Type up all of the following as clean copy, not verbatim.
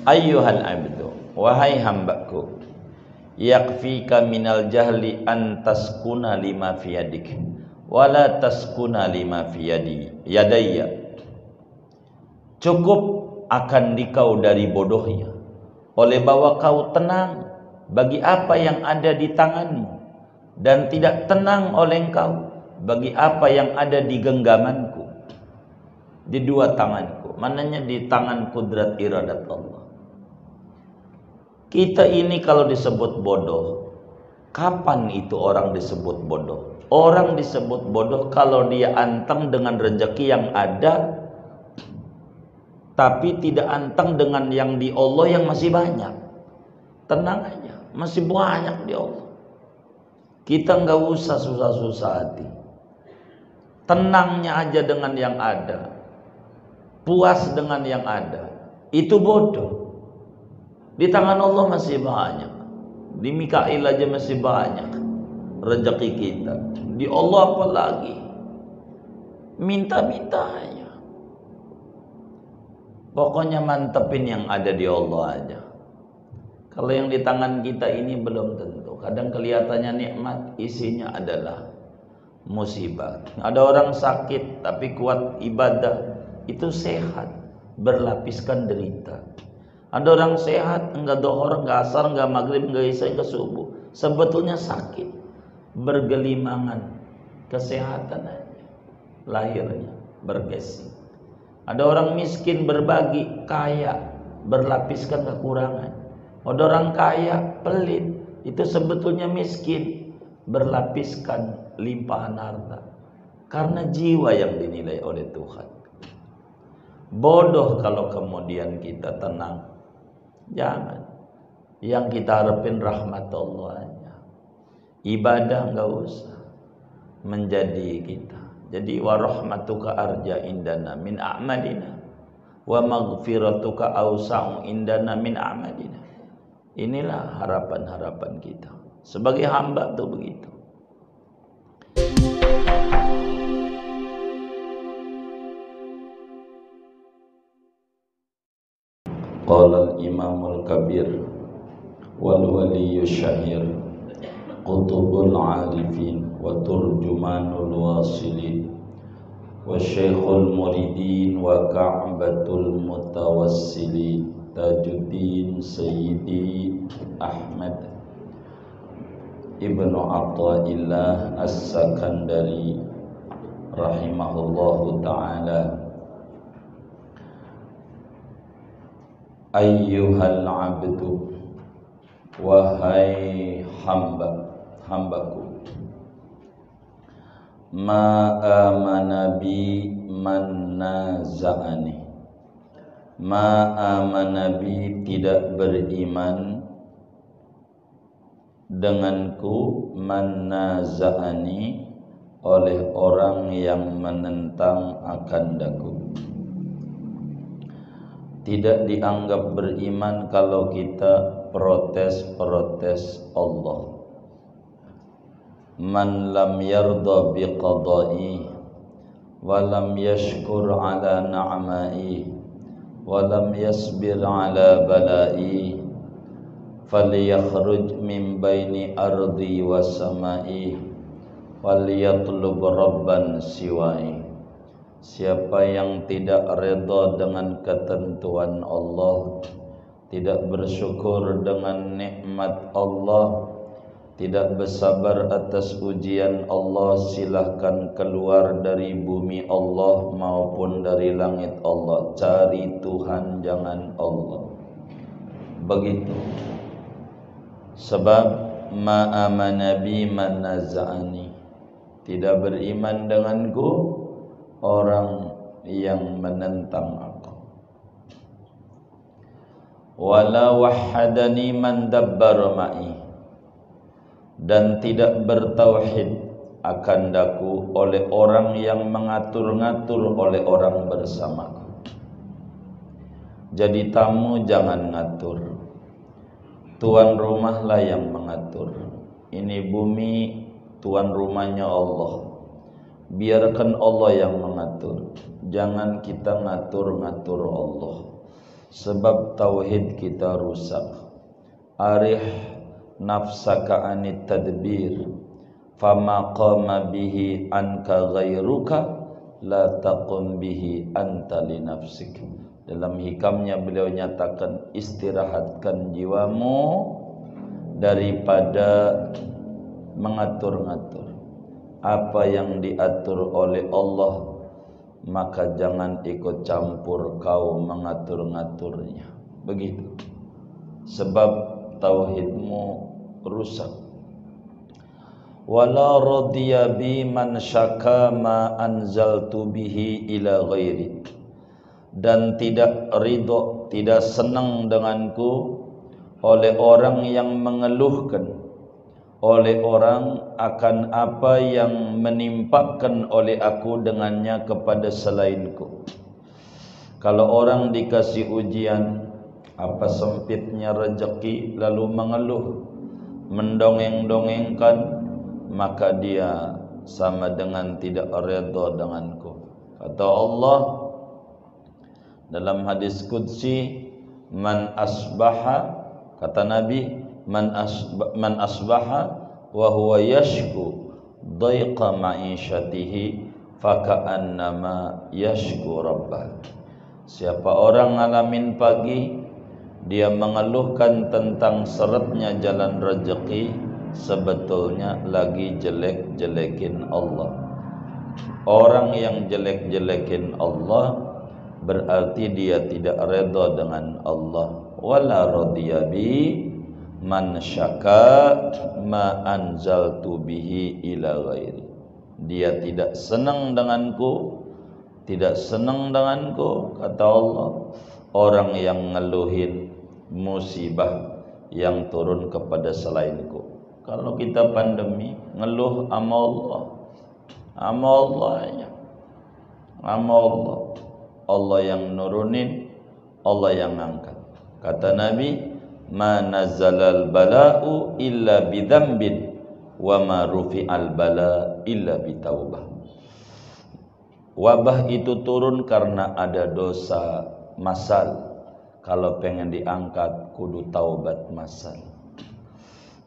Ayyuhal abdu, wahai hambaku, yakfika minal jahli an taskuna lima fi yadik wala taskuna lima fi yadayya. Cukup akan dikau dari bodohnya oleh bahwa kau tenang bagi apa yang ada di tanganmu, dan tidak tenang oleh engkau bagi apa yang ada di genggamanku, di dua tanganku, mananya di tangan kudrat iradat Allah. Kita ini kalau disebut bodoh, kapan itu orang disebut bodoh? Orang disebut bodoh kalau dia anteng dengan rezeki yang ada, tapi tidak anteng dengan yang di Allah yang masih banyak. Tenang aja, masih banyak di Allah. Kita nggak usah susah-susah hati. Tenangnya aja dengan yang ada, puas dengan yang ada, itu bodoh. Di tangan Allah masih banyak, di Mikail aja masih banyak rezeki kita. Di Allah apa lagi? Minta-minta aja. Pokoknya mantepin yang ada di Allah aja. Kalau yang di tangan kita ini belum tentu. Kadang kelihatannya nikmat, isinya adalah musibah. Ada orang sakit tapi kuat ibadah, itu sehat, berlapiskan derita. Ada orang sehat, enggak dohor, enggak asar, enggak maghrib, enggak isya, enggak subuh, sebetulnya sakit, bergelimangan, kesehatan aja, lahirnya bergesing. Ada orang miskin berbagi, kaya, berlapiskan kekurangan. Ada orang kaya pelit, itu sebetulnya miskin, berlapiskan limpahan harta, karena jiwa yang dinilai oleh Tuhan. Bodoh kalau kemudian kita tenang. Jangan. Yang kita harapin rahmat Allah aja. Ibadah enggak usah menjadi kita. Jadi wa rahmatuka arja indana min a'malina wa maghfiratuka awsa'u indana min a'malina. Inilah harapan-harapan kita sebagai hamba tuh begitu. Qala al-imam al-kabir wal waliyyu syahir qutubul arifin wa turjumanul wasilin wa syekhul muridin wa ka'batul mutawassilin Tajuddin Sayyidi Ahmad Ibnu Athaillah As-Sakandari rahimahullahu ta'ala. Ayyuhal abdu, wahai hambaku, ma amana bi man naza'ani, ma amana bi tidak beriman denganku, man naza'ani oleh orang yang menentang akandaku. Tidak dianggap beriman kalau kita protes Allah. Man lam yarda biqada'i wa lam yashkur ala na'ma'i wa lam yasbir ala bala'i falyakhruj min baini ardi wa sama'i walyatlub rabban siwa'i. Siapa yang tidak redha dengan ketentuan Allah, tidak bersyukur dengan nikmat Allah, tidak bersabar atas ujian Allah, silahkan keluar dari bumi Allah maupun dari langit Allah. Cari Tuhan, jangan Allah. Begitu. Sebab ma amana bi man naza'ani, tidak beriman denganku orang yang menentang aku. Wala wahhadani man dabbar ma'i, dan tidak bertauhid akan daku oleh orang yang mengatur-ngatur oleh orang bersamaku. Jadi tamu jangan ngatur, tuan rumahlah yang mengatur. Ini bumi tuan rumahnya Allah, biarkan Allah yang mengatur. Jangan kita ngatur-ngatur Allah. sebab tauhid kita rusak. Arih nafsaka anit tadbir, fama qama bihi anka ghairuka la taqum bihi anta li nafsik. Dalam hikamnya beliau nyatakan, istirahatkan jiwamu daripada mengatur-ngatur apa yang diatur oleh Allah, maka jangan ikut campur kau mengatur-ngaturnya. Begitu. Sebab tauhidmu rusak. Wala radiya bi man syaka ma anzaltu bihi ila ghairi. Dan tidak ridho, tidak senang denganku oleh orang yang mengeluhkan, oleh orang akan apa yang menimpakan oleh aku dengannya kepada selainku. Kalau orang dikasih ujian, apa sempitnya rezeki, lalu mengeluh, mendongeng-dongengkan, maka dia sama dengan tidak redha denganku. Kata Allah dalam hadis qudsi, man asbaha, kata Nabi, man asbaha wa huwa yashku dhaiqa ma'isyatihi faka'annama yashku rabbah. Siapa orang ngalamin pagi, dia mengeluhkan tentang seretnya jalan rezeki, sebetulnya lagi jelek-jelekin Allah. Orang yang jelek-jelekin Allah berarti dia tidak redha dengan Allah. Wala radiya bi man syaka ma anzaltu bihi ila ghairi. Dia tidak senang denganku, tidak senang denganku, kata Allah, orang yang ngeluhin musibah yang turun kepada selainku. Kalau kita pandemi, ngeluh sama Allah, sama Allahnya, sama Allah. Allah yang nurunin, Allah yang angkat. Kata Nabi, ma nazzalal bala'u illa bidzambin wa ma rufi'al bala illa bitaubah. Wabah itu turun karena ada dosa masal. Kalau pengen diangkat kudu taubat masal.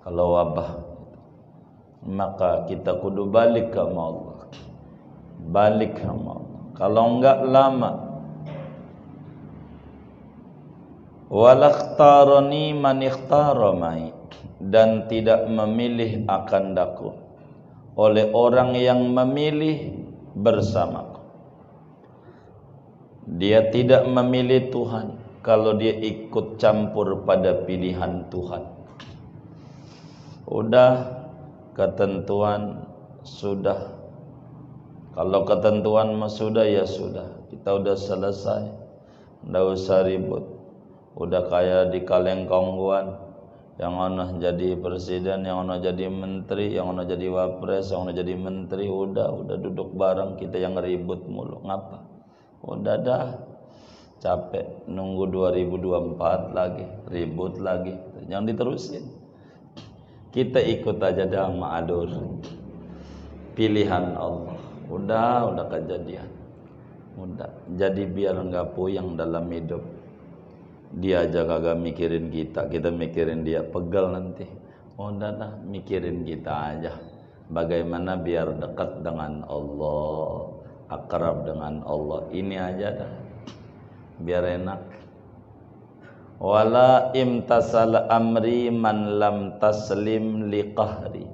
Kalau wabah, maka kita kudu balik ke Allah. Balik ke Allah. Kalau enggak lama. Walakhtarani man ikhtara mai, dan tidak memilih akan daku oleh orang yang memilih bersamaku. Dia tidak memilih Tuhan kalau dia ikut campur pada pilihan Tuhan. Udah ketentuan sudah. Kalau ketentuan mah sudah ya sudah. Kita udah selesai. Nggak usah ribut. Udah kayak di Kalengkongguan, yang ono jadi presiden, yang ono jadi menteri, yang ono jadi wapres, yang ono jadi menteri, udah duduk bareng, kita yang ribut mulu. Ngapa? Udah dah, capek nunggu 2024 lagi, ribut lagi. Jangan diterusin. Kita ikut aja dah ma'adur. Pilihan Allah. Udah kejadian. Udah. Jadi biar enggak puyeng dalam hidup. Dia aja kagak mikirin kita, kita mikirin dia, pegal nanti. Udah dah, mikirin kita aja. Bagaimana biar dekat dengan Allah, akrab dengan Allah. Ini aja dah, biar enak. Wala imtasal amri man lam taslim liqahri,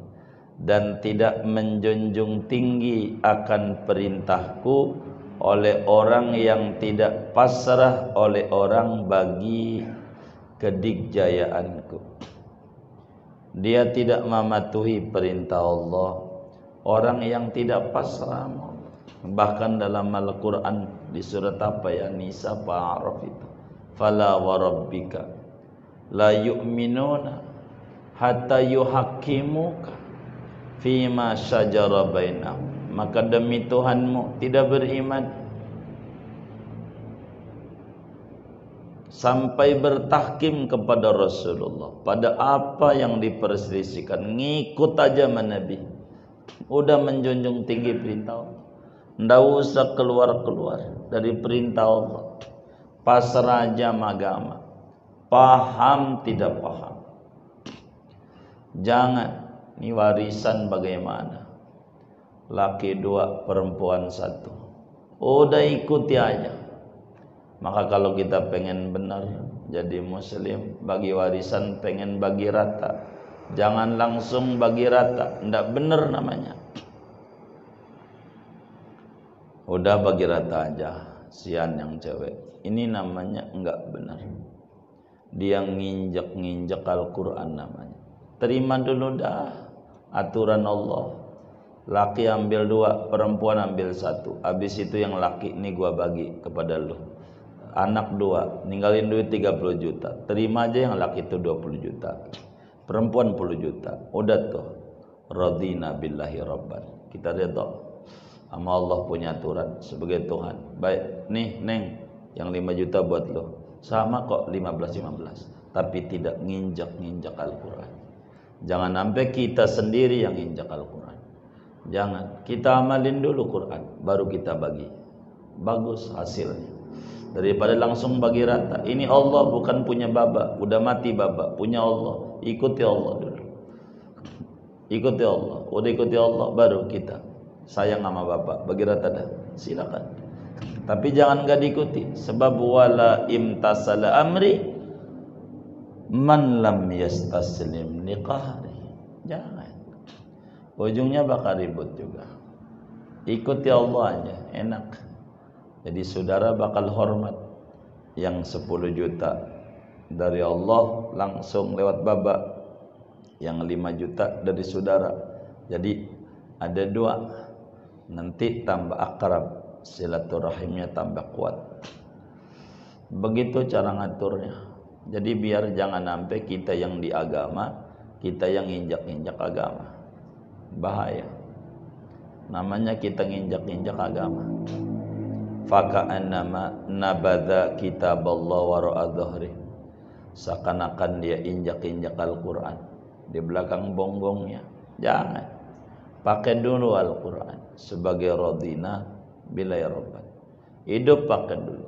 dan tidak menjunjung tinggi akan perintahku oleh orang yang tidak pasrah oleh orang bagi kedikjayaanku. Dia tidak mematuhi perintah Allah, orang yang tidak pasrah. Bahkan dalam Al-Quran di surat apa ya, Nisa Pa'araf itu, fala wa rabbika la yu'minuna hatta yuhaqqimuka fima syajara bainahum. Maka demi Tuhanmu tidak beriman sampai bertahkim kepada Rasulullah pada apa yang diperselisihkan. Ngikut aja sama Nabi. Udah menjunjung tinggi perintah Allah. Nggak usah keluar-keluar dari perintah Allah. pasrajam agama, paham tidak paham. Jangan, ini warisan bagaimana? Laki 2, perempuan 1. Udah ikuti aja. Maka kalau kita pengen benar jadi muslim, bagi warisan pengen bagi rata. Jangan langsung bagi rata, ndak benar namanya. Udah bagi rata aja, sian yang cewek. Ini namanya enggak benar. Dia nginjek Al-Quran namanya. Terima dulu dah aturan Allah. Laki ambil 2, perempuan ambil 1. Habis itu yang laki ini gua bagi kepada lu. Anak 2, ninggalin duit 30 juta. Terima aja yang laki itu 20 juta. Perempuan 10 juta. Udah tuh. Radina billahi rabban. Kita redha sama Allah punya aturan sebagai Tuhan. Baik, nih Neng, yang 5 juta buat lo. Sama kok 15. Tapi tidak nginjak Al-Quran. Jangan sampai kita sendiri yang injak Al-Quran. Jangan, kita amalin dulu Quran, baru kita bagi. Bagus hasilnya. Daripada langsung bagi rata. Ini Allah bukan punya baba, udah mati baba, punya Allah. Ikuti Allah dulu. Ikuti Allah, udah ikuti Allah baru kita sayang sama bapak, bagi rata dah. Silakan. Tapi jangan gak diikuti, sebab wala imtasala amri man lam yastaslim liqahri. Jangan. Ujungnya bakal ribut juga. Ikuti Allah aja, enak. Jadi saudara bakal hormat. Yang 10 juta dari Allah langsung lewat baba. Yang 5 juta dari saudara. Jadi ada 2. Nanti tambah akrab, silaturahimnya tambah kuat. Begitu cara ngaturnya. Jadi biar jangan sampai kita yang di agama, kita yang injak-injak agama. Bahaya. Namanya kita nginjak-injak agama. Faka'annama nabadha kitaballah wara'a dhahri. Seakan-akan dia injak-injak Al-Quran di belakang bonggongnya. Jangan. Pakai dulu Al-Quran sebagai radina bila ya rabban. Hidup pakai dulu.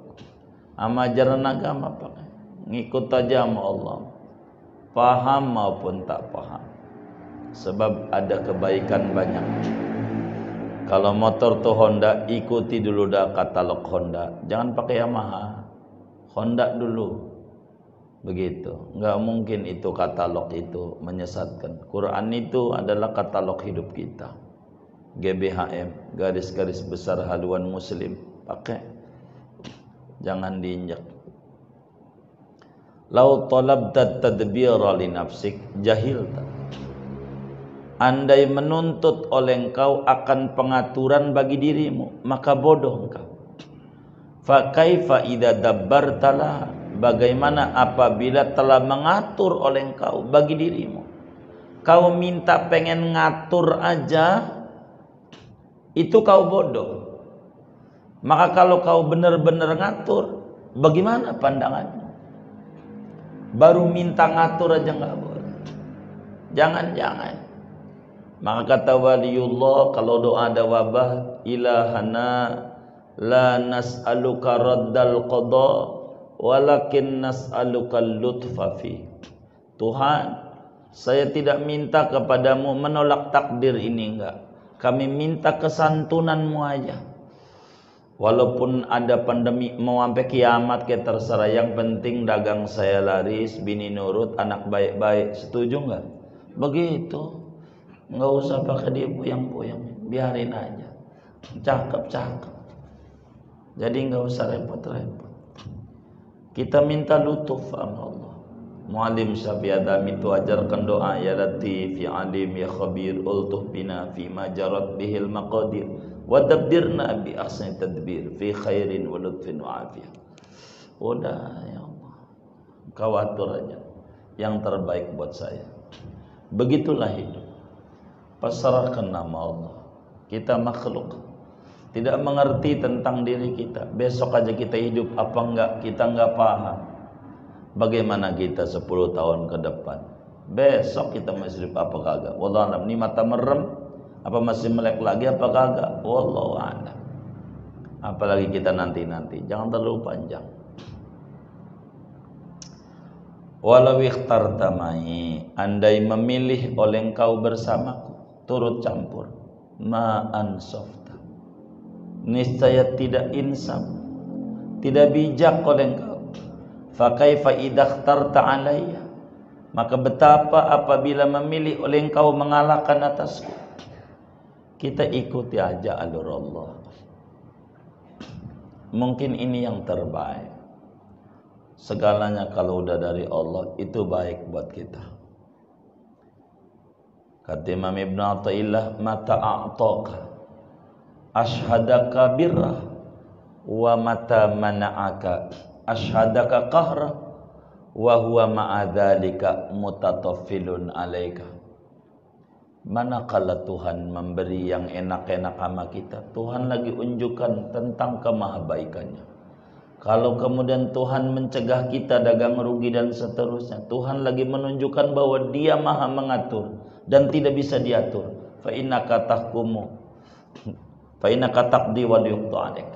Sama ajaran agama pakai. Ngikut aja sama Allah. Paham maupun tak paham. Sebab ada kebaikan banyak. Kalau motor tuh Honda, ikuti dulu dah katalog Honda. Jangan pakai Yamaha. Honda dulu. Begitu. Enggak mungkin itu katalog itu menyesatkan. Quran itu adalah katalog hidup kita. GBHM, garis-garis besar haluan muslim. Pakai. Jangan diinjak. Lau talabta tadbira li nafsik jahilta. Andai menuntut oleh engkau akan pengaturan bagi dirimu, maka bodoh engkau. Fa kaifa idza dabbartala, bagaimana apabila telah mengatur oleh engkau bagi dirimu. Kau minta pengen ngatur aja, itu kau bodoh. Maka kalau kau benar-benar ngatur, bagaimana pandanganmu? Baru minta ngatur aja enggak boleh. Jangan-jangan. Maka kata waliullah, kalau doa ada wabah, ilahana la nas'aluka raddal qada walakin nas'aluka lutfa fi. Tuhan, saya tidak minta kepadamu menolak takdir ini, enggak. Kami minta kesantunanmu aja. Walaupun ada pandemi mau sampai kiamat, kayak terserah. Yang penting dagang saya laris, bini nurut, anak baik-baik. Setuju enggak? Begitu. Enggak usah pakai dia puyang-puyang, biarin aja. Cakep-cakep. Jadi enggak usah repot-repot. Kita minta lutuf sama Allah. Muallim Syafi'i Adam itu ajarkan doa, ya Latif, ya Alim, ya Khabir, ultuh bina fi ma jarat bihil maqadir wa dabdirna bi ahsani tadbir fi khairin wa lutfin wa afiyah. Udah ya Allah, kau atur aja yang terbaik buat saya. Begitulah hidup. Pasrahkan nama Allah. Kita makhluk, tidak mengerti tentang diri kita. Besok aja kita hidup apa enggak, kita enggak paham. Bagaimana kita 10 tahun ke depan? Besok kita masih hidup apa kagak? Wallahu a'lam. Ini mata merem apa masih melek lagi apa kagak? Wallahu a'lam. Apalagi kita nanti-nanti. Jangan terlalu panjang. Walau ikhtarta mai, andai memilih oleh engkau bersamaku, turut campur, ma ansafta, niscaya tidak insaf, tidak bijak oleh engkau. Fa kaifa idza ikhtarta alayya, maka betapa apabila memilih oleh engkau mengalahkan atasku. Kita ikuti aja alur Allah. Mungkin ini yang terbaik. Segalanya kalau udah dari Allah itu baik buat kita. Kata Imam Ibn Athaillah, mata a'taka ashhadaka birrah wa mata mana'aka ashhadaka qahra wa huwa ma'adzalika mutataffilun alaika. Manakala Tuhan memberi yang enak-enak sama kita, Tuhan lagi unjukkan tentang kemahabaikannya. Kalau kemudian Tuhan mencegah kita dagang rugi dan seterusnya, Tuhan lagi menunjukkan bahwa Dia maha mengatur dan tidak bisa diatur. Fa innaka tahkumu fa innaka taqdi wa yuqda 'alaik.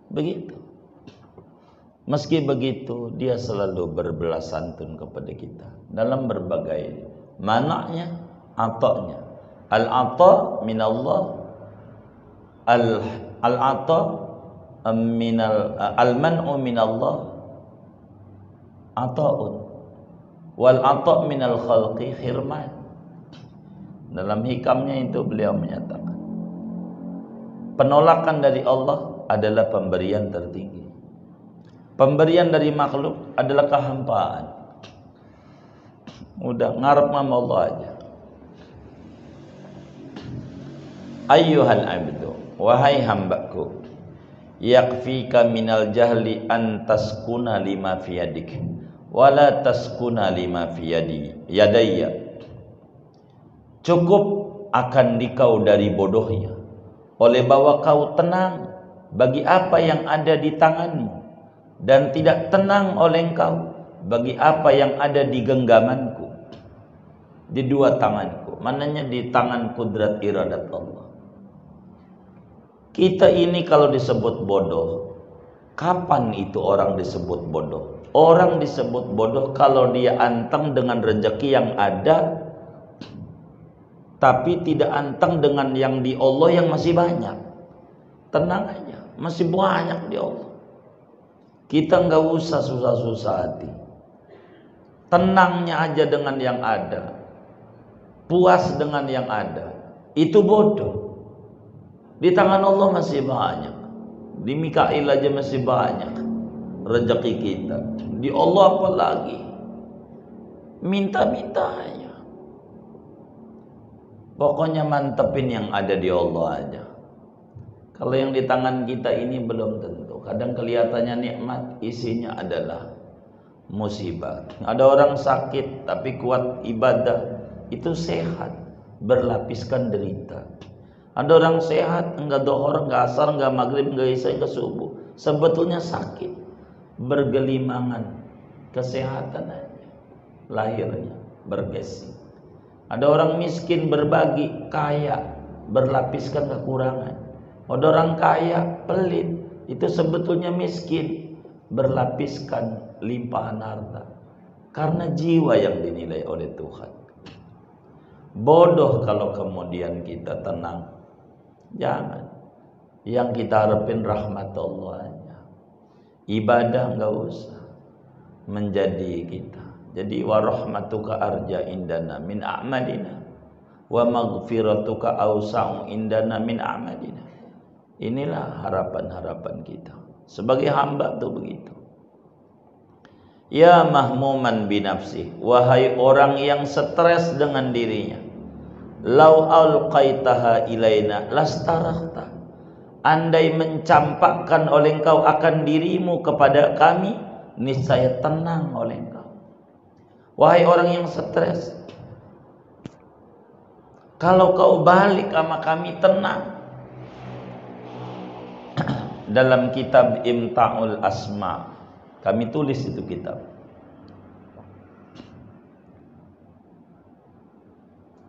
Begitu. Meski begitu, Dia selalu berbelas santun kepada kita dalam berbagai mananya, ata'nya. Al-ata' minallah, al-ata' minal al-man'u minallah ata'un, wal ata' minal khalqi khirman. Dalam hikamnya itu beliau menyatakan, penolakan dari Allah adalah pemberian tertinggi. Pemberian dari makhluk adalah kehampaan. Udah ngarep sama Allah aja. Ayyuhal abdu, wahai hambaku, yakfika minal jahli an taskuna lima fi yadik wala taskuna lima fi yadayya. Cukup akan dikau dari bodohnya oleh bahwa kau tenang bagi apa yang ada di tanganmu, dan tidak tenang oleh engkau bagi apa yang ada di genggamanku, di dua tanganku, mananya di tangan kudrat iradat Allah. Kita ini kalau disebut bodoh, kapan itu orang disebut bodoh? Orang disebut bodoh kalau dia anteng dengan rezeki yang ada, tapi tidak anteng dengan yang di Allah yang masih banyak. Tenang aja, masih banyak di Allah. Kita nggak usah susah-susah hati. Tenangnya aja dengan yang ada, puas dengan yang ada. Itu bodoh. Di tangan Allah masih banyak. Di Mikail aja masih banyak rezeki kita. Di Allah apa lagi? Minta-minta aja. Pokoknya mantepin yang ada di Allah aja. Kalau yang di tangan kita ini belum tentu. Kadang kelihatannya nikmat, isinya adalah musibah. Ada orang sakit tapi kuat ibadah, itu sehat, berlapiskan derita. Ada orang sehat, enggak dohor, enggak asar, enggak maghrib, enggak isya, enggak subuh, sebetulnya sakit, bergelimangan, kesehatan aja, lahirnya bergesing. Ada orang miskin berbagi, kaya, berlapiskan kekurangan. Ada orang kaya, pelit, itu sebetulnya miskin, berlapiskan limpahan harta. Karena jiwa yang dinilai oleh Tuhan. Bodoh kalau kemudian kita tenang. Jangan. Yang kita harapin rahmat Allah aja. Ibadah enggak usah menjadi kita. Jadi wa rahmatuka arja indana min a'malina wa maghfiratuka awsa'u indana min a'malina. Inilah harapan-harapan kita sebagai hamba tuh begitu. Ya mahmuman binafsi, wahai orang yang stres dengan dirinya, lau alqaitaha ilaina lastarahta, andai mencampakkan oleh engkau akan dirimu kepada kami, niscaya tenang oleh engkau. Wahai orang yang stres, kalau kau balik sama kami tenang. Dalam kitab Imta'ul Asma, kami tulis itu kitab.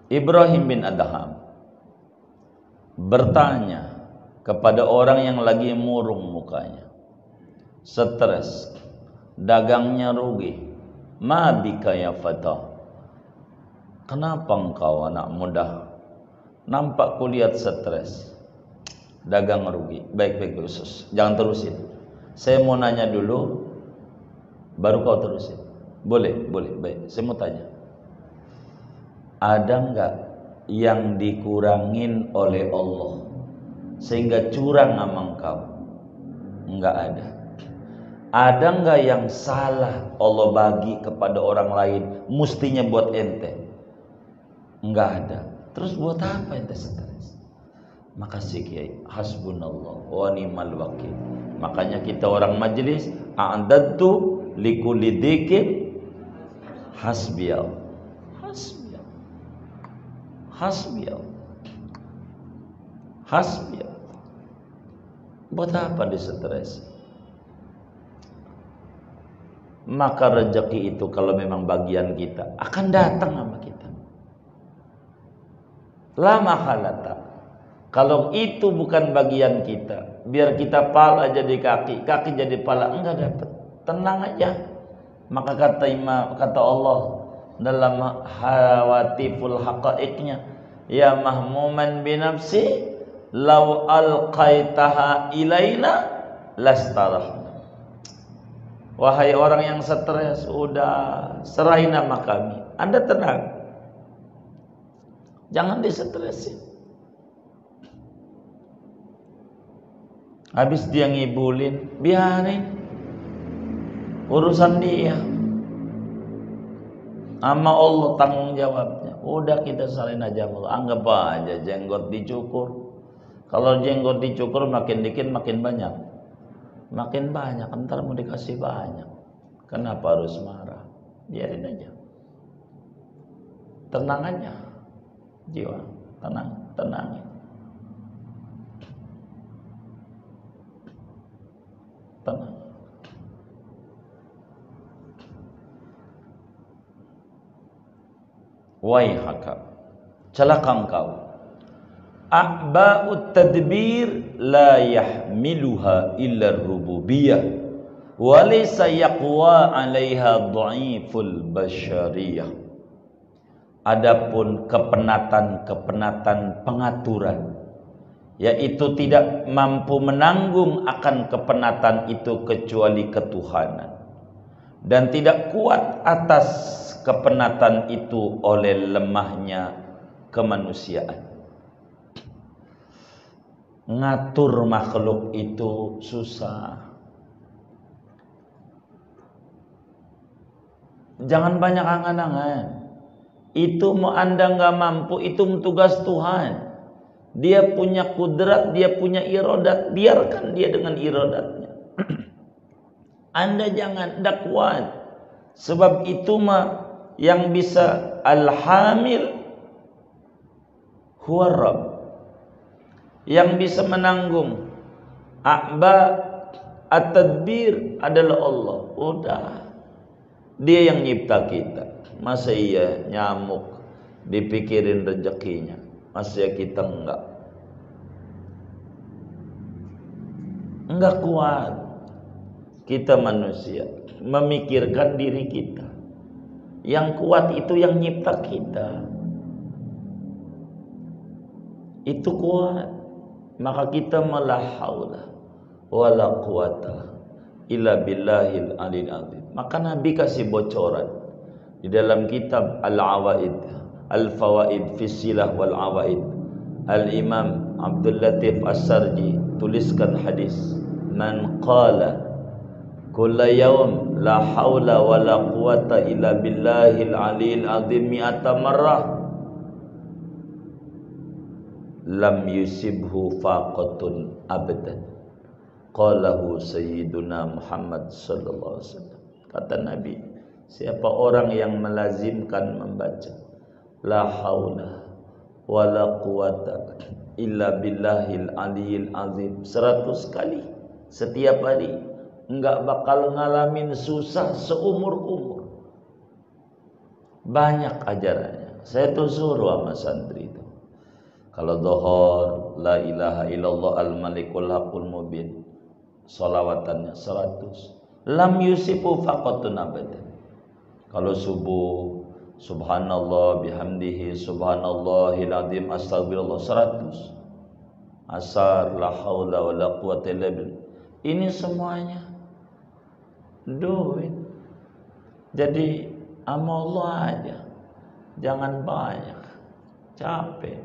Ibrahim bin Adham bertanya kepada orang yang lagi murung mukanya, stres, dagangnya rugi. Ma bika ya fata, kenapa engkau anak muda? Nampak kulihat stres, dagang rugi. Baik-baik khusus, jangan terusin. Saya mau nanya dulu, baru kau terusin. Boleh, baik. Saya mau tanya, ada enggak yang dikurangin oleh Allah sehingga curang sama engkau? Enggak ada. Ada enggak yang salah Allah bagi kepada orang lain mestinya buat ente? Enggak ada. Terus buat apa ente stres? Makasih Kiai, hasbunallah wa ni'mal wakil. Makanya kita orang majelis, a'dadtu likulli dzikr hasbiyallah. Hasbiyallah. Buat apa distress? Maka rezeki itu kalau memang bagian kita akan datang sama kita. La mahalata. Kalau itu bukan bagian kita, biar kita pala jadi kaki, kaki jadi pala, enggak dapat. Tenang aja. Maka kata Allah dalam hawatiful haqaiqnya, ya mahmuman binafsi law alqaitaha ilaina lastarah. Wahai orang yang stres, udah serahin nama kami, Anda tenang, jangan disetresin. Habis dia ngibulin, biarin, urusan dia sama Allah tanggung jawabnya. Udah kita salin aja, anggap aja jenggot dicukur. Kalau jenggot dicukur makin dikit makin banyak, ntar mau dikasih banyak. Kenapa harus marah? Biarin aja, tenang aja, jiwa tenangin. Tenang. Waihaka, celaka engkau. A'ba'ut tadbir la yahmiluha illa rububiyah wa laysa yaqwa 'alaiha dha'iful basyariyah. Adapun kepenatan pengaturan, yaitu tidak mampu menanggung akan kepenatan itu kecuali ketuhanan, dan tidak kuat atas kepenatan itu oleh lemahnya kemanusiaan. Ngatur makhluk itu susah. Jangan banyak angan-angan. Itu mau Anda nggak mampu, itu tugas Tuhan. Dia punya kudrat, dia punya iradat, biarkan dia dengan iradatnya. Anda jangan, tidak kuat. Sebab itu mah yang bisa alhamil huwa Rabb. Yang bisa menanggung a'ba at-tadbir adalah Allah. Udah, dia yang nyipta kita. Masa iya nyamuk dipikirin rezekinya? Masa kita enggak kuat. Kita manusia memikirkan diri kita. Yang kuat itu yang nyipta kita. Itu kuat. Maka kita la haula wala quwata illa billahil alil azim. Maka Nabi kasih bocoran di dalam kitab Al-Awaid, Al-Fawaid fi Silah wal Awaid. Al-Imam Abdul Latif As-Sarji tuliskan hadis, man qala kulla yawm la haula wala quwata illa billahil alil azim mi'ata marrah lam yusibhu faqatun abadan. Qalahu Sayyiduna Muhammad sallallahu alaihi wasallam. Kata Nabi, siapa orang yang melazimkan membaca la haula wala quwata illa billahil aliyil azim 100 kali setiap hari, enggak bakal ngalamin susah seumur-umur. Banyak ajarannya. Saya tuh suruh sama santri itu, kalau dohor la ilaha illallah al malikul haqqul mubin, sholawatannya 100. lam yusifu faqatun abadan. Kalau subuh subhanallah bihamdihi subhanallahil azim astagfirullah 100. Asar la haula wala quwwata illa billah. Ini semuanya duit. Jadi amal Allah aja. Jangan banyak. Capek.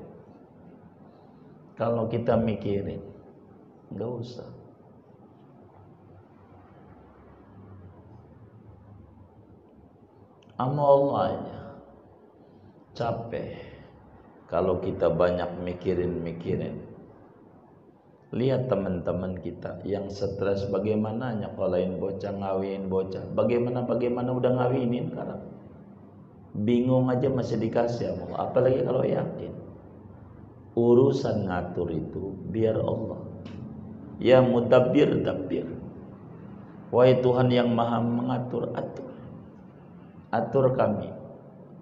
Kalau kita mikirin, enggak usah. Amal Allah aja. Capek. Kalau kita banyak mikirin. Lihat teman-teman kita yang stres bagaimana nyekolahin bocah, ngawin bocah. Bagaimana udah ngawinin sekarang. Bingung aja masih dikasih Allah. Apalagi kalau yakin. Urusan ngatur itu biar Allah. Ya mudabbir dabbir. Wahai Tuhan yang maha mengatur, atur. Atur kami.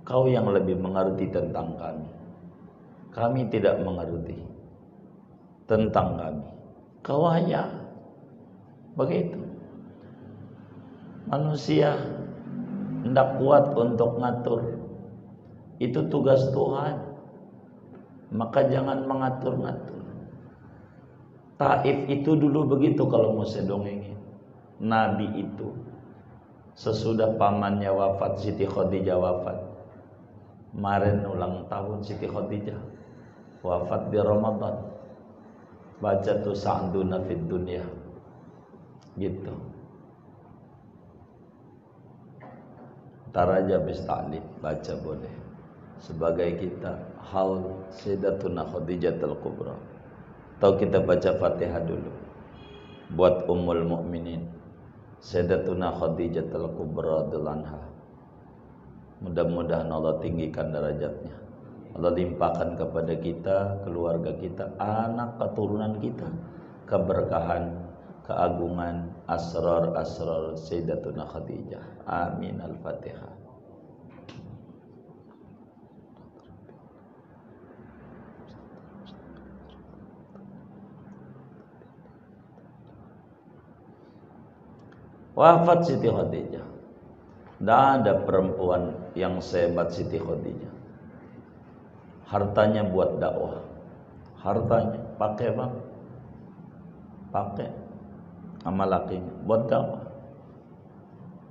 Kau yang lebih mengerti tentang kami. Kami tidak mengerti tentang kami. Kau hanya begitu. Manusia hendak kuat untuk ngatur. Itu tugas Tuhan. Maka jangan mengatur-ngatur. Taif itu dulu begitu kalau mau saya dongengin. Nabi itu sesudah pamannya wafat, Siti Khadijah wafat. Kemarin ulang tahun Siti Khadijah wafat di Ramadan. Baca tuh sa'duna fid dunya gitu. Ntar aja habis taklim baca boleh. Sebagai kita hal Sayyidatuna Khadijatul Kubra. Atau kita baca Fatihah dulu buat Ummul Mukminin Sayyidatuna Khadijatul Kubra radhiyallahu anha. Mudah-mudahan Allah tinggikan derajatnya. Allah limpahkan kepada kita, keluarga kita, anak keturunan kita keberkahan, keagungan, asrar Sayyidatuna Khadijah. Amin. Al-Fatihah. Wafat Siti Khadijah. Tidak ada perempuan yang sehebat Siti Khadijah. Hartanya buat dakwah. Hartanya pakai bang, pakai sama lakinya buat dakwah.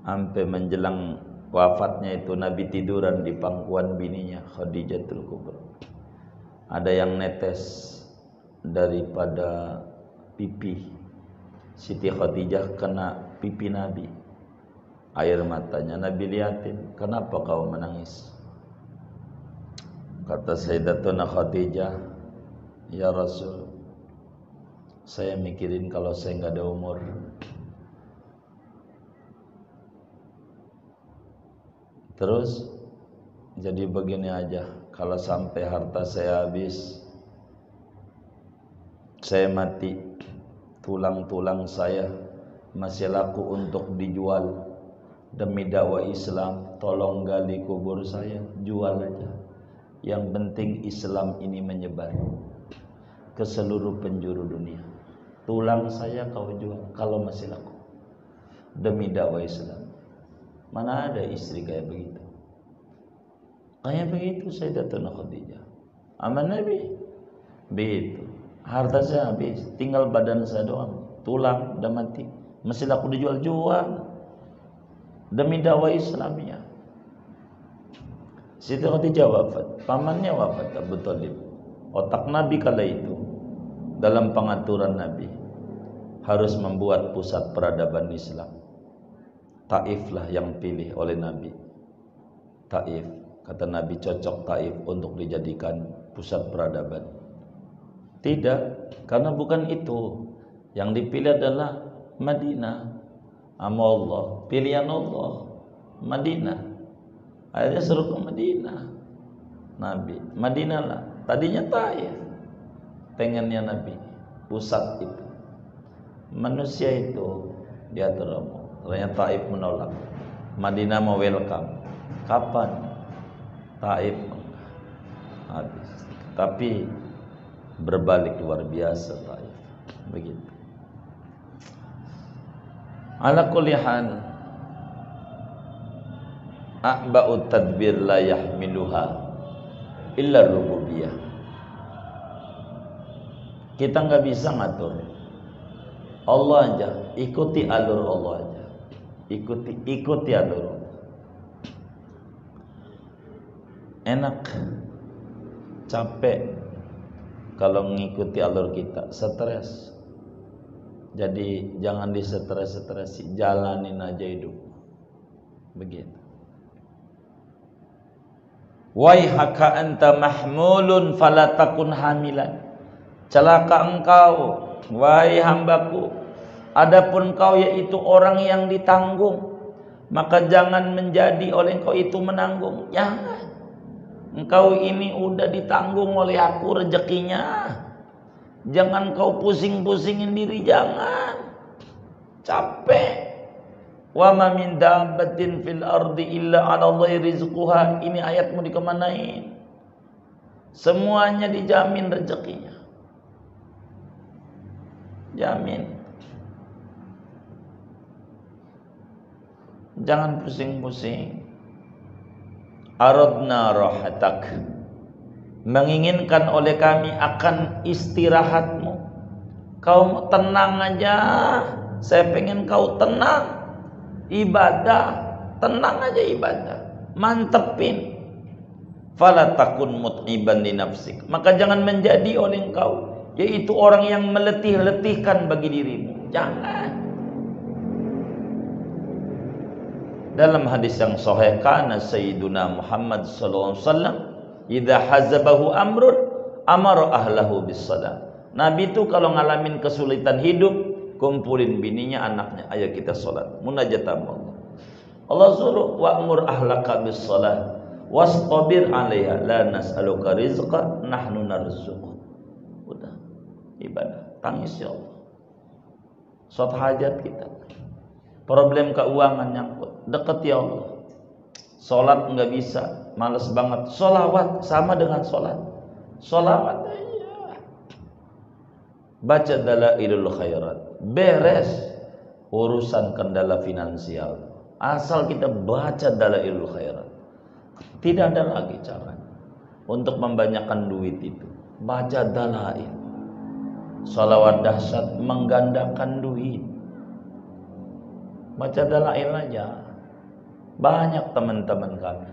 Sampai menjelang wafatnya itu Nabi tiduran di pangkuan bininya Khadijatul Kubra. Ada yang netes daripada pipi Siti Khadijah kena pipi Nabi. Air matanya Nabi liatin, kenapa kau menangis? Kata Sayyidatuna Khadijah, ya Rasul, saya mikirin kalau saya nggak ada umur. Terus jadi begini aja, kalau sampai harta saya habis, saya mati, tulang-tulang saya masih laku untuk dijual. Demi dakwah Islam, tolong gali kubur saya, jual aja. Yang penting Islam ini menyebar ke seluruh penjuru dunia. Tulang saya kau jual kalau masih laku demi dakwah Islam. Mana ada istri kayak begitu? Kayak begitu Sayyidatuna Khadijah. Aman Nabi begitu. Harta saya habis, tinggal badan saya doang. Tulang udah mati, masih laku dijual-jual demi dakwah Islamnya. Siti Khadijah wafat, pamannya wafat Abu Thalib. Otak Nabi kala itu dalam pengaturan Nabi harus membuat pusat peradaban Islam. Taif lah yang pilih oleh Nabi. Taif, kata Nabi, cocok Taif untuk dijadikan pusat peradaban. Tidak, karena bukan itu. Yang dipilih adalah Madinah. Ama Allah, pilihan Allah, Madinah. Akhirnya suruh ke Madinah. Nabi, Madinah lah. Tadinya Taif. Pengennya Nabi, pusat itu. Manusia itu diatur Allah. Ternyata Taif menolak. Madinah mau welcome. Kapan? Taif habis. Tapi berbalik luar biasa Taif. Begitu. Ala kulli hal, a'ba'ut tadbir la yahmiluha illa rububiyah. Kita nggak bisa ngatur Allah aja, ikuti alur Allah aja, ikuti alur. Enak, capek kalau mengikuti alur kita, stres. Jadi jangan disetres-stresi, jalanin aja hidup. Begitu. Waihaka anta mahmulun fala takun hamilan. Celaka engkau, wahai hambaku, adapun kau yaitu orang yang ditanggung, maka jangan menjadi oleh engkau itu menanggung. Jangan. Engkau ini udah ditanggung oleh aku rezekinya. Jangan kau pusing-pusingin diri, jangan. Capek. Wa ma min dabbatin fil ardi illa 'ala Allahi rizquha. Ini ayat mau dikemanain? Semuanya dijamin rezekinya. Jamin. Jangan pusing-pusing. Aradna rahatak, menginginkan oleh kami akan istirahatmu. Kau tenang aja, saya pengen kau tenang. Ibadah, tenang aja ibadah, mantepin. Fala takun mut'iban li nafsik, maka jangan menjadi oleh engkau yaitu orang yang meletih-letihkan bagi dirimu. Jangan. Dalam hadis yang sahih, kana sayyiduna Muhammad sallallahu alaihi wasallam idza hazabahu amrun amara ahlahu bis salat. Nabi itu kalau ngalamin kesulitan hidup, kumpulin bininya, anaknya, ayo kita salat, munajat sama Allah. Allah suruh wa'mur ahlaka bis salat wastabir 'alaiha la nas'aluka rizqa nahnu narzuquk. Udah, ibadah, tangis ya Allah. Salat hajat kita. Problem keuangan nyangkut, deket ya Allah. Sholat nggak bisa, males banget. Sholawat sama dengan sholat. Sholawat aja. Baca dalailul khairat, beres urusan kendala finansial. Asal kita baca dalailul khairat, tidak ada lagi cara untuk membanyakkan duit itu. Baca dalail. Sholawat dahsyat menggandakan duit. Baca dalail aja. Banyak teman-teman kami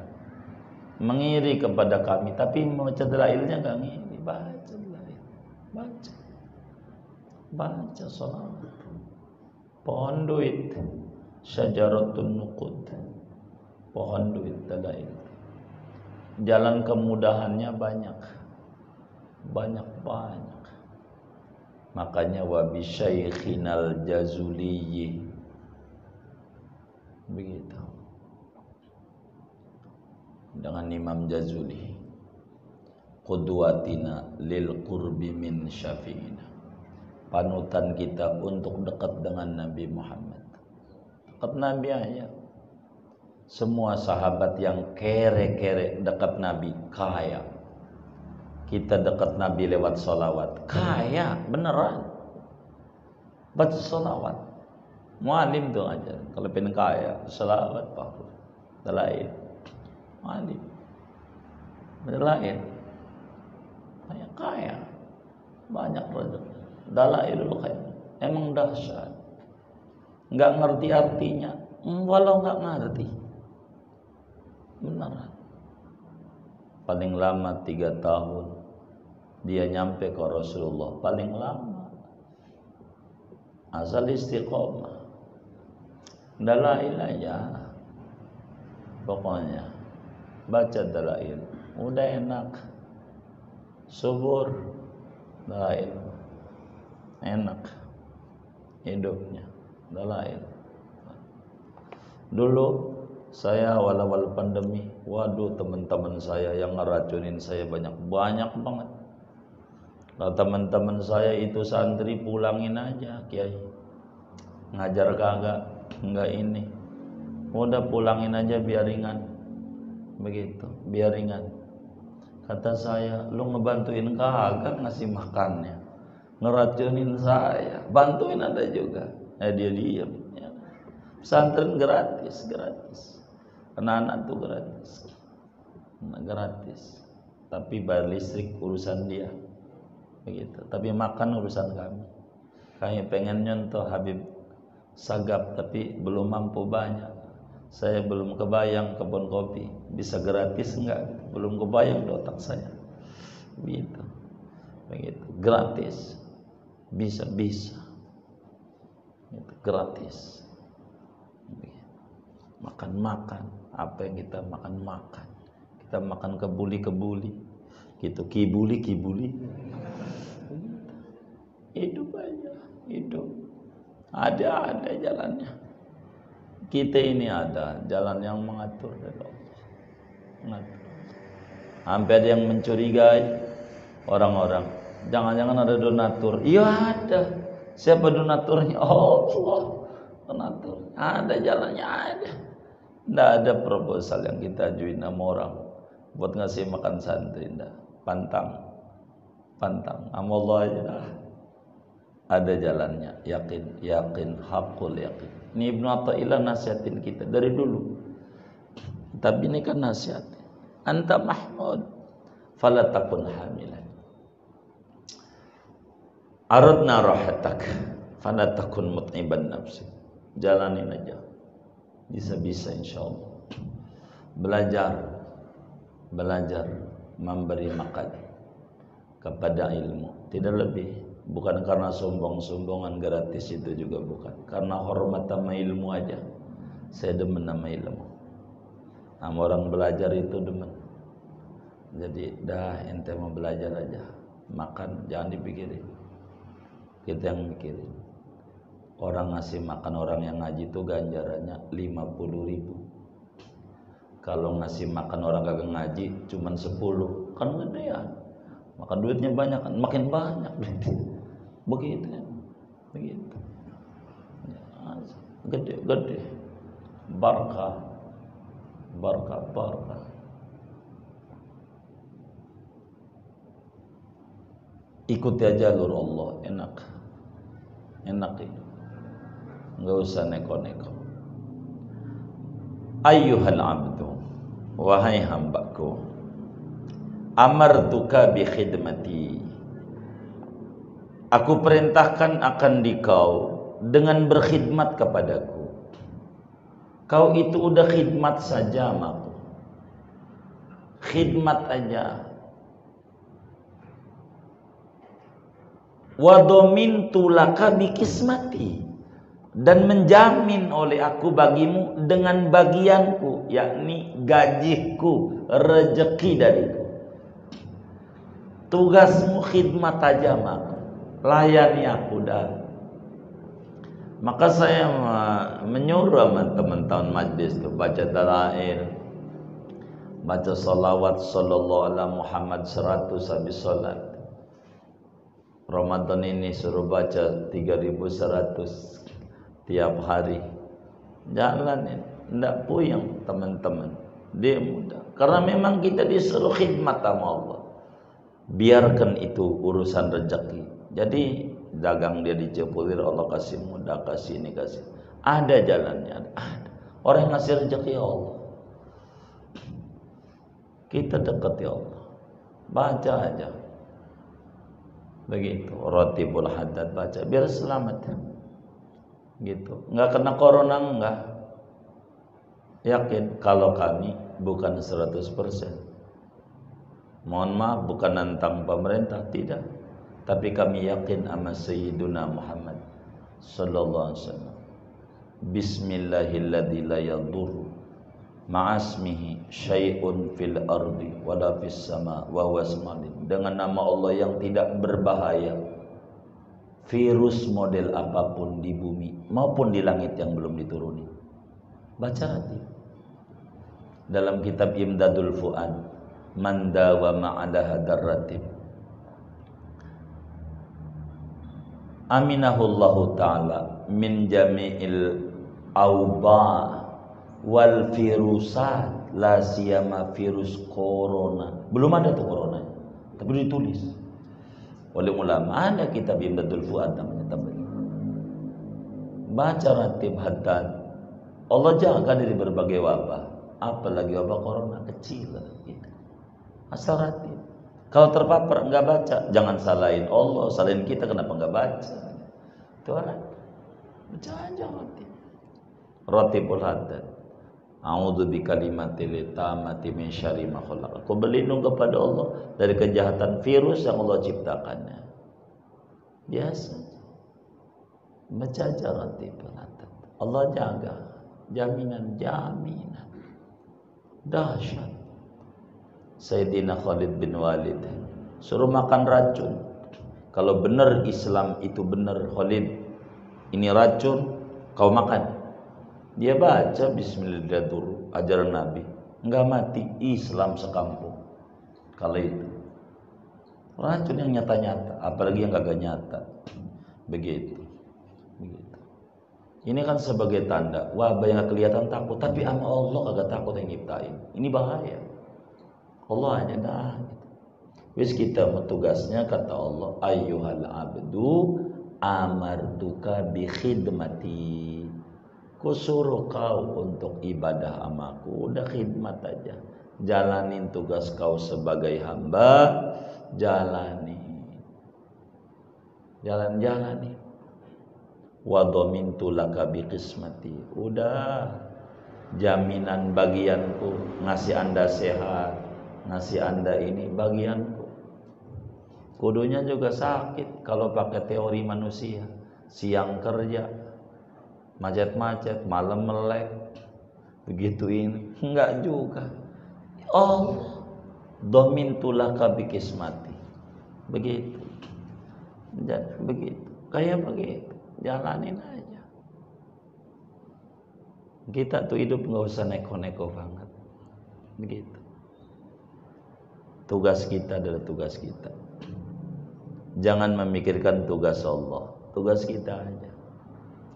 mengiri kepada kami, tapi membaca dalailnya gak ngiri. Baca dalail, baca sholawat. Pohon duit, syajaratun nuqud, pohon duit dalail. Jalan kemudahannya banyak. Makanya wabi syaikhinal jazuliyyi, begitu, dengan Imam Jazuli, qudwatina lil qurbi min syafi'ina, panutan kita untuk dekat dengan Nabi Muhammad. Dekat Nabi aja. Semua sahabat yang kere-kere dekat Nabi kaya. Kita dekat Nabi lewat sholawat, kaya beneran. Baca sholawat. Mualim tuh aja, kalau pengen kaya, selawat pak, dalail, mualim, dalail, kaya, banyak rezeki, dalailul khair, emang dahsyat, nggak ngerti artinya, walau nggak ngerti, beneran, paling lama 3 tahun, dia nyampe ke Rasulullah, paling lama, asal istiqomah. Dalail aja, pokoknya baca dalail, udah enak, subur, dalail, enak hidupnya, dalail. Dulu saya awal-awal pandemi, waduh teman-teman saya yang ngeracunin saya banyak banget. Kalau teman-teman saya itu santri, pulangin aja kiai, ngajar kagak. Enggak ini, udah pulangin aja biar ringan, begitu, biar ringan. Kata saya, lu ngebantuin kagak ngasih makannya, ngeracunin saya, bantuin ada juga. Dia diem, ya. Pesantren gratis. Anak-anak tuh gratis. Tapi bayar listrik urusan dia. Begitu. Tapi makan urusan kami. Kami pengen nyontoh Habib Sagap tapi belum mampu banyak. Saya belum kebayang kebun kopi bisa gratis enggak? Belum kebayang di otak saya. Begitu. Gratis. Bisa. Itu gratis. Makan. Apa yang kita makan. Kita makan kebuli. Gitu, kibuli. Hidup aja, hidup. Ada jalannya. Kita ini ada jalan yang mengatur dari Allah. Hampir ada yang mencurigai orang-orang. Jangan-jangan ada donatur. Iya ada. Siapa donaturnya? Allah. Donatur. Ada jalannya ada. Tidak ada proposal yang kita ajuin sama orang buat ngasih makan santri. Tidak. Pantang. Sama Allah aja. Ada jalannya. Yakin. Hakul yakin. Ini Ibnu Athaillah nasihatin kita dari dulu. Tapi ini kan nasihat. Anta mahmud fala takun hamilan. Aradna rahatak fala takun mut'iban nafsi. Jalanin aja. Bisa insyaallah. Belajar memberi makan kepada ilmu, tidak lebih. Bukan karena sombongan gratis, itu juga bukan. Karena hormat sama ilmu aja. Saya demen sama ilmu. Sama orang belajar itu demen. Jadi dah ente mau belajar aja. Makan jangan dipikirin. Kita yang mikirin. Orang ngasih makan orang yang ngaji itu ganjarannya 50.000. Kalau ngasih makan orang kagak ngaji cuman 10, kan gedean. Maka duitnya banyak kan, makin banyak duitnya. Begitu. Gede. Barakah. Ikuti aja jalur Allah, enak itu. Enggak usah neko-neko. Ayyuhal abdu, wahai hambaku, amartuka bi khidmati. Aku perintahkan akan dikau dengan berkhidmat kepadaku. Kau itu udah khidmat saja sama aku. Khidmat aja. Wa dhamintu laka bi kismati. Dan menjamin oleh aku bagimu dengan bagianku, yakni gajiku, rezeki dariku. Tugasmu khidmat aja mak, layani aku dah. Maka saya menyuruh sama teman-teman majlis itu baca dalail, baca salawat sallallahu ala Muhammad 100 habis salat. Ramadan ini suruh baca 3.100 tiap hari. Jalanin, enggak puyeng teman-teman. Dia mudah. Karena memang kita disuruh khidmat sama Allah. Biarkan itu urusan rezeki. Jadi dagang dia dicepulir, Allah kasih mudah, kasih ini, kasih. Ada jalannya, ada. Orang yang ngasih rezeki ya Allah. Kita dekat ya Allah. Baca aja. Begitu. Ratibul haddad baca biar selamat. Gitu. Enggak kena corona enggak. Yakin kalau kami bukan 100%. Mohon maaf bukan nantang pemerintah, tidak. Tapi kami yakin sama Sayyiduna Muhammad sallallahu alaihi wasallam. Bismillahilladzi la yadurru ma'asmihi syai'un fil ardi wala fis sama wa huwa samiun. Dengan nama Allah yang tidak berbahaya virus model apapun di bumi maupun di langit yang belum dituruni. Baca hati. Dalam kitab Imdadul Fuad, man dawama ala hadar ratib aminahullahu ta'ala min jami'il awba wal virusat, la siyama virus corona. Belum ada tuh corona, tapi ditulis oleh ulama. Ada kitab Imdadul Fuad namanya, baca ratib haddad Allah jaga dari berbagai wabah, apalagi wabah corona kecil gitu. Asal hati. Kalau terpapar nggak baca, jangan salahin Allah, salahin kita kenapa nggak baca. Tuhan, baca aja hati. Ratibul haddad. A'udzu bikalimatil tammati min syarri ma khalaq. Aku berlindung kepada Allah dari kejahatan virus yang Allah ciptakannya. Biasa. Baca aja ratibul haddad. Allah jaga. Jaminan. Dahsyat. Sayyidina Khalid bin Walid suruh makan racun. Kalau benar Islam itu benar, Khalid, ini racun, kau makan. Dia baca bismillah dulu ajaran Nabi, enggak mati, Islam sekampung. Kalau itu racun yang nyata-nyata, apalagi yang kagak nyata. Begitu. Ini kan sebagai tanda wabah yang kelihatan takut, tapi sama Allah kagak takut yang nyiptain. Ini bahaya. Allah aja dah. Wis kita tugasnya kata Allah, ayyuhal abdu amartuka bi khidmati. Kusuruh kau untuk ibadah amaku, udah khidmat aja. Jalanin tugas kau sebagai hamba, jalani. Jalan-jalani. Wa dhamintu laka bi qismati. Udah jaminan bagianku, ngasih Anda sehat, ngasih Anda ini bagianku. Kudunya juga sakit kalau pakai teori manusia. Siang kerja, macet-macet, malam melek, begitu ini. Enggak juga. Allah dhamintu laka bi qismati. Begitu. Begitu. Kayak begitu. Jalanin aja. Kita tuh hidup nggak usah neko-neko banget. Begitu. Tugas kita adalah tugas kita. Jangan memikirkan tugas Allah. Tugas kita aja.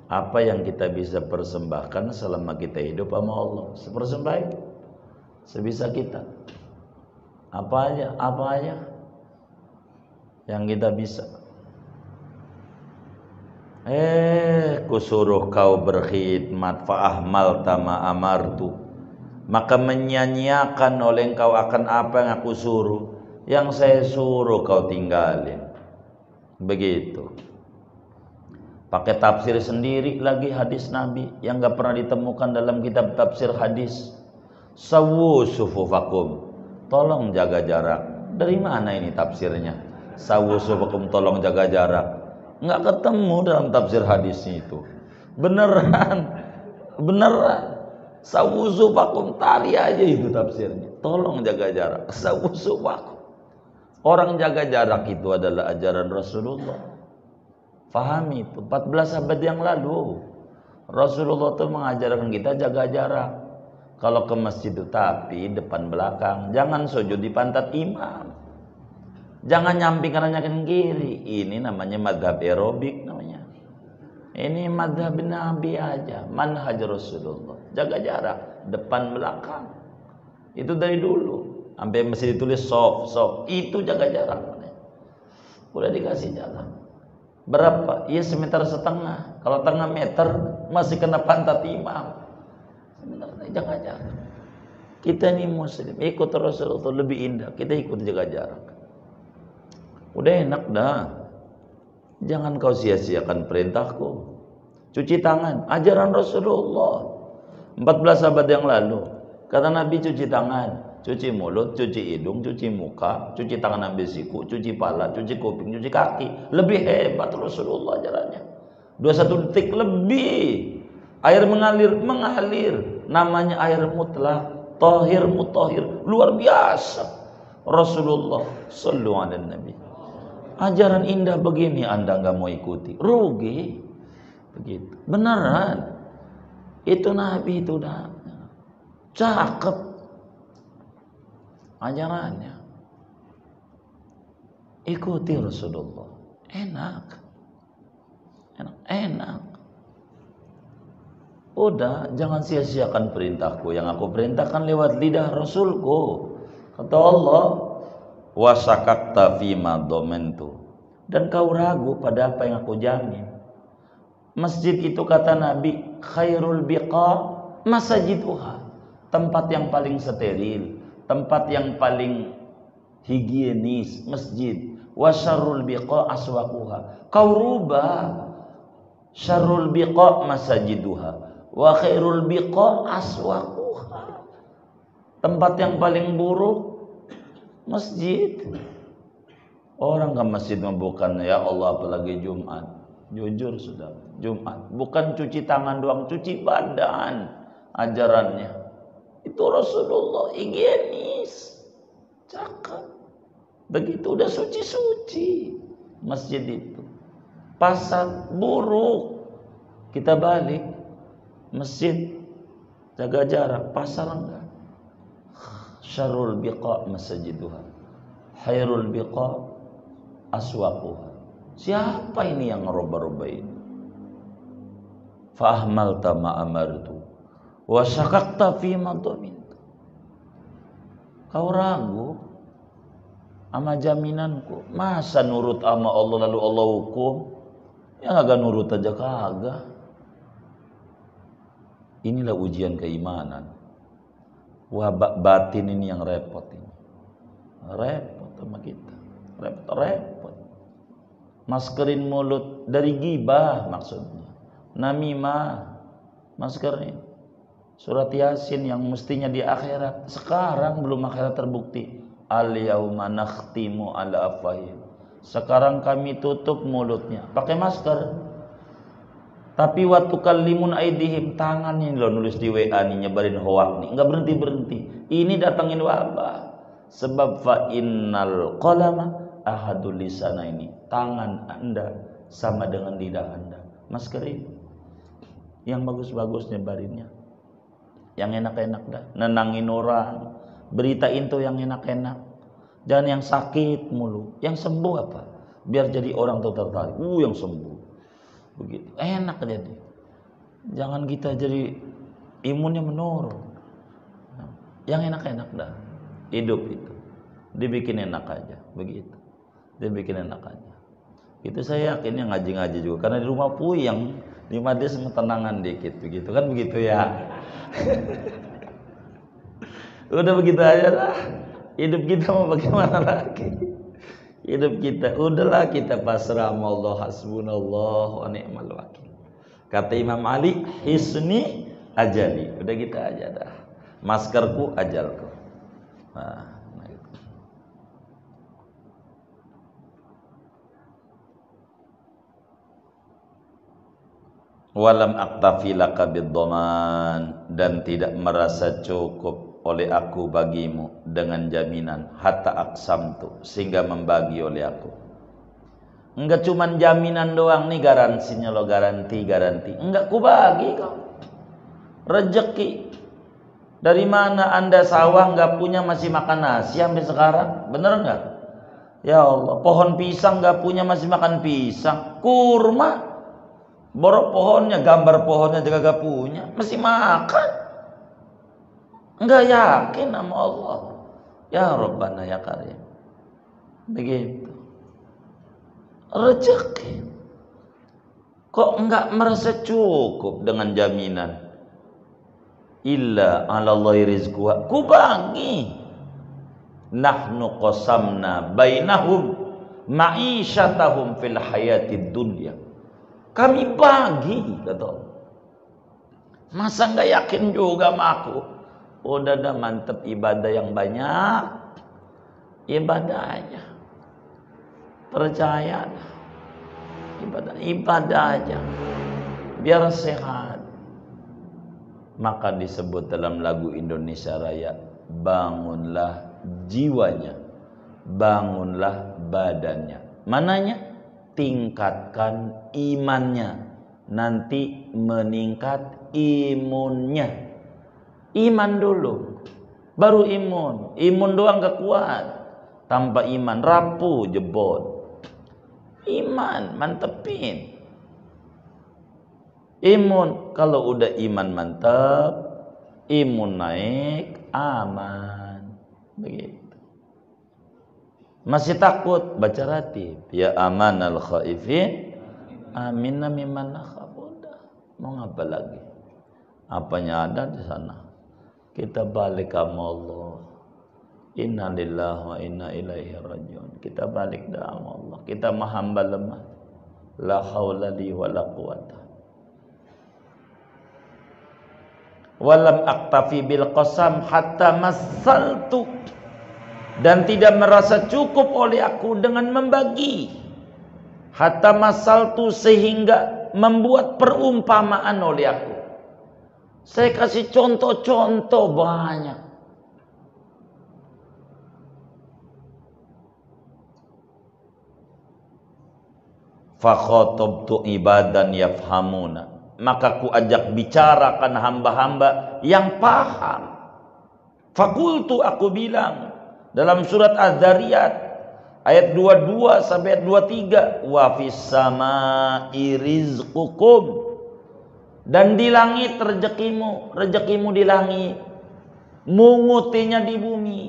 Apa yang kita bisa persembahkan selama kita hidup sama Allah, sepersembahin sebisa kita. Apa aja yang kita bisa. Kusuruh kau berkhidmat fa'ahmal tama amartu, maka menyanyiakan oleh engkau akan apa yang aku suruh. Yang saya suruh kau tinggalin. Begitu. Pakai tafsir sendiri lagi hadis Nabi yang gak pernah ditemukan dalam kitab tafsir hadis. Sawu sufufakum, tolong jaga jarak. Dari mana ini tafsirnya? Sawu sufufakum, tolong jaga jarak. Nggak ketemu dalam tafsir hadisnya itu. Beneran. Sawu sufufakum, tari aja itu tafsirnya. Tolong jaga jarak. Sawu sufufakum. Orang jaga jarak itu adalah ajaran Rasulullah. Fahami itu 14 abad yang lalu Rasulullah itu mengajarkan kita jaga jarak. Kalau ke masjid itu tapi depan belakang, jangan sujud di pantat imam, jangan nyamping kanan kiri. Ini namanya madhab aerobik namanya. Ini madhab Nabi aja, manhaj Rasulullah. Jaga jarak depan belakang. Itu dari dulu sampai masih ditulis soft. Itu jaga jarak. Udah dikasih jalan. Berapa? Ya semeter setengah. Kalau tengah meter masih kena pantat imam. Jaga jarak. Kita ini muslim, ikut Rasulullah lebih indah. Kita ikut jaga jarak. Udah enak dah. Jangan kau sia-siakan perintahku. Cuci tangan, ajaran Rasulullah 14 abad yang lalu. Kata Nabi cuci tangan, cuci mulut, cuci hidung, cuci muka, cuci tangan ambil siku, cuci pala, cuci kuping, cuci kaki. Lebih hebat Rasulullah ajarannya. 21 detik lebih. Air mengalir. Namanya air mutlak, tahir mutahhir, luar biasa. Rasulullah sallallahu alaihi Nabi. Ajaran indah begini Anda enggak mau ikuti, rugi. Begitu. Beneran. Itu Nabi itu dah. Cakep ajarannya. Ikuti Rasulullah. Enak. Udah, jangan sia-siakan perintahku. Yang aku perintahkan lewat lidah Rasulku. Kata Allah, wasakakta fima domentu, dan kau ragu pada apa yang aku jamin. Masjid itu kata Nabi khairul biqa masajiduha, tempat yang paling steril, tempat yang paling higienis, masjid. Wa syarrul biqa aswaquha. Kau rubah syarrul biqa masajiduha wa khairul biqa aswaquha. Tempat yang paling buruk masjid. Orang ke masjid bukan ya Allah apalagi Jumat. Jujur sudah, Jumat bukan cuci tangan doang, cuci badan ajarannya. Itu Rasulullah higienis. Cakep. Begitu udah suci-suci masjid itu. Pasar buruk. Kita balik masjid jaga jarak, pasar enggak. Syarrul biqa masajiduha, khairul biqa aswaquha. Siapa ini yang ngerubah-rubah ini? Fa ahmalta ma amartu wa syaqaqta fi ma dhamintu. Kau ragu sama jaminanku. Masa nurut sama Allah lalu Allah hukum? Ya kagak nurut aja kagak. Inilah ujian keimanan. Wah, batin ini yang repot ini. Repot sama kita. Repot. Maskerin mulut dari gibah maksudnya. Namimah. Maskerin. Surat Yasin yang mestinya di akhirat. Sekarang belum akhirat terbukti. Al-yauma nakhtimu ala afwahihim. Sekarang kami tutup mulutnya pakai masker. Tapi wa tukallimun aidihim, tangannya lo nulis di WA nih nyebarin hoak nih, enggak berhenti. Ini datangin wabah. Sebab fa innal qalama ahadul lisana ini. Tangan Anda sama dengan lidah Anda. Maskerin. Yang bagus-bagus nyebarinnya. Yang enak-enak dah, nenangin orang. Beritain tuh yang enak-enak. Jangan yang sakit mulu. Yang sembuh apa? Biar jadi orang tuh tertarik. Yang sembuh. Begitu. Enak jadi. Jangan kita jadi imunnya menurun. Yang enak-enak dah. Hidup itu. Dibikin enak aja. Begitu. Dibikin enak aja. Itu saya yakin yang ngaji-ngaji juga. Karena di rumah puyeng. Di majlis tenangan dikit. Begitu kan begitu ya. Udah begitu aja lah. Hidup kita mau bagaimana lagi? Hidup kita udahlah kita pasrah sama Allah, hasbunallah wa ni'mal wakil. Kata Imam Ali, hisni ajali. Udah kita aja dah. Maskerku ajalku. Nah, gitu. Walam aktafi laka bid-dhaman, dan tidak merasa cukup oleh aku bagimu dengan jaminan hatta aksamtu, sehingga membagi oleh aku. Enggak cuman jaminan doang nih, garansinya lo garanti. Enggak, ku bagi kau. Rezeki. Dari mana Anda sawah enggak punya masih makan nasi sampai sekarang? Bener enggak? Ya Allah, pohon pisang enggak punya masih makan pisang. Kurma, borok pohonnya, gambar pohonnya juga enggak punya, masih makan. Enggak yakin sama Allah. Ya Rabbana ya Karim. Begitu. Rezeki. Kok enggak merasa cukup dengan jaminan? Illa 'ala Allahi rizquha. Ku bagi. Nahnu qasamna bainahum ma'isyatahum fil hayatid dunya. Kami bagi, kata Allah. Masa enggak yakin juga sama aku? Udah mantep ibadah yang banyak, ibadah aja. Percaya, ibadah aja. Biar sehat. Maka disebut dalam lagu Indonesia Raya, bangunlah jiwanya, bangunlah badannya. Mananya? Tingkatkan imannya, nanti meningkat imunnya. Iman dulu, baru imun. Imun doang gak kuat. Tanpa iman rapuh, jebol. Iman mantepin. Imun, kalau udah iman mantap, imun naik, aman. Begitu. Masih takut, baca ratib. Ya amanal khaifin, aminna mimman nakhaf. Udah, mau ngapa lagi? Apanya ada di sana. Kita balik ke Allah. Inna lillahi wa inna ilaihi rajiun. Kita balik ke Allah. Kita hamba lemah. La haula li wa la quwata. Walam aktafi bil qasam hatta masaltu, dan tidak merasa cukup oleh aku dengan membagi, hatta masaltu, sehingga membuat perumpamaan oleh aku. Saya kasih contoh-contoh banyak. Fa khatabtu ibadan yafhamuna, maka ku ajak bicarakan hamba-hamba yang paham. Fakultu, aku bilang dalam surat Az-Zariyat ayat 22 sampai ayat 23, wa fis samai rizqukum, dan di langit rezekimu, rezekimu di langit, mungutinya di bumi.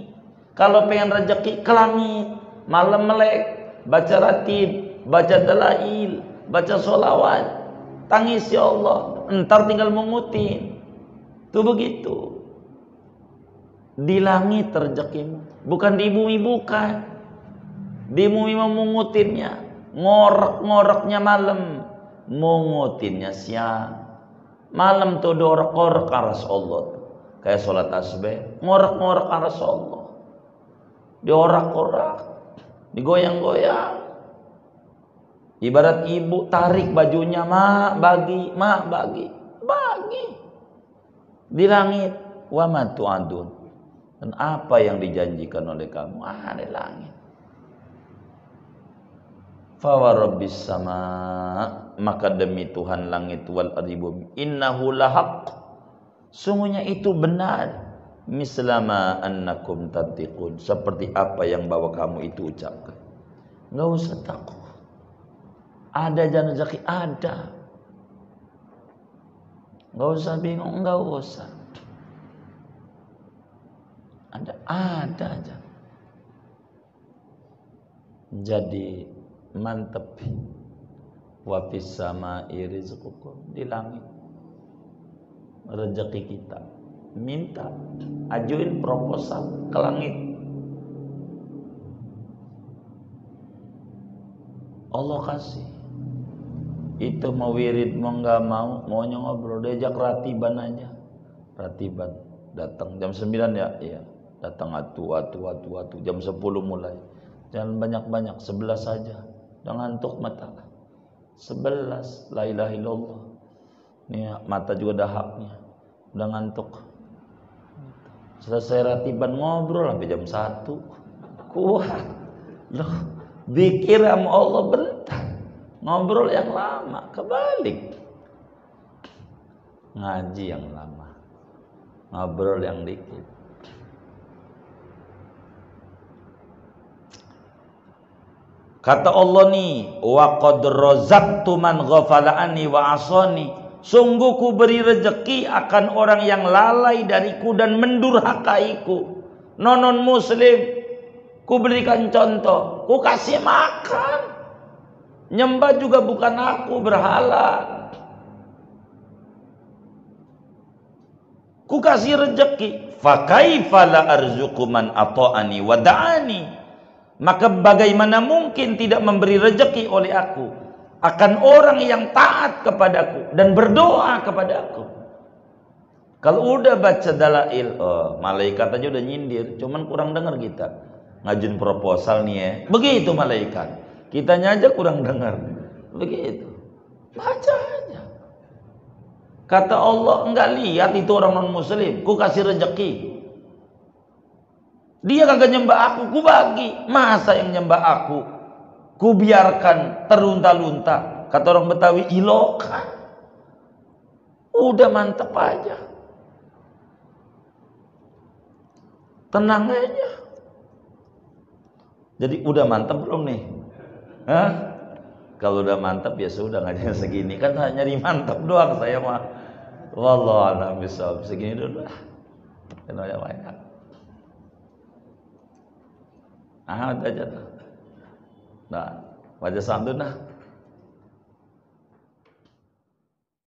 Kalau pengen rezeki ke langit, malam melek, baca ratib, baca dalail, baca sholawat, tangis ya Allah, entar tinggal mengutin. Tuh begitu. Di langit rezekimu, bukan di bumi, bukan. Di bumi memungutinnya, ngorek-ngoreknya malam, mungutinnya siang. Malam tuh dorek-korek aras Allah, kayak sholat tasbih, ngorek-ngorek aras Allah, diorak-orak, digoyang-goyang. Ibarat ibu tarik bajunya, mak bagi, mak bagi, bagi. Di langit, wa ma tu'adun, dan apa yang dijanjikan oleh kamu di langit. Fa wa rabbis sama, maka demi Tuhan langit wal ardi bumi, innahu lahaq, sungguhnya itu benar, mislama annakum tantiqun, seperti apa yang bawa kamu itu ucapkan. Enggak usah takut. Ada jalan rezeki, ada. Enggak usah bingung, enggak usah. Ada aja. Jadi mantep. Wa fis samai rizqukum, di langit rezeki kita. Minta, ajuin proposal ke langit. Allah kasih. Itu mau wirid mau nggak mau, maunya ngobrol, diajak ratiban aja. Ratiban datang jam 9 ya, iya. Datang atu. Jam 10 mulai. Jangan banyak-banyak, 11 saja. Udah ngantuk mata. 11, la ilaha illallah. Nih mata juga ada haknya. Udah ngantuk. Selesai ratiban ngobrol sampai jam 1. Kuat. Loh, zikir sama Allah bentar. Ngobrol yang lama, kebalik. Ngaji yang lama. Ngobrol yang dikit. Kata Allah nih, wa qad razaqtu man ghafala anni wa asani, sungguh ku beri rezeki akan orang yang lalai dariku dan mendurhakaiku. Non muslim, ku berikan contoh, ku kasih makan. Nyembah juga bukan aku, berhala. Ku kasih rezeki. Fa kaifa la arzuqu man ata'ani wa da'ani, maka bagaimana mungkin tidak memberi rezeki oleh aku akan orang yang taat kepadaku dan berdoa kepadaku. Kalau udah baca dalail, malaikat aja udah nyindir, cuman kurang dengar kita. Ngajuin proposal nih ya, begitu malaikat. Kitanya aja kurang dengar. Begitu. Baca aja. Kata Allah, enggak lihat itu orang non muslim, ku kasih rezeki. Dia kagak nyembah aku, ku bagi. Masa yang nyembah aku, ku biarkan terlunta-lunta. Kata orang Betawi, ilokan. Udah mantep aja. Tenang aja. Jadi udah mantep belum nih? Hah? Kalau udah mantep ya sudah, ngajinya segini. Kan nyari mantep doang saya mah. Wallahu a'lam bishawab. Segini dulu lah. Kenapa banyak? Udah aja tuh. Nah, baca santun nah.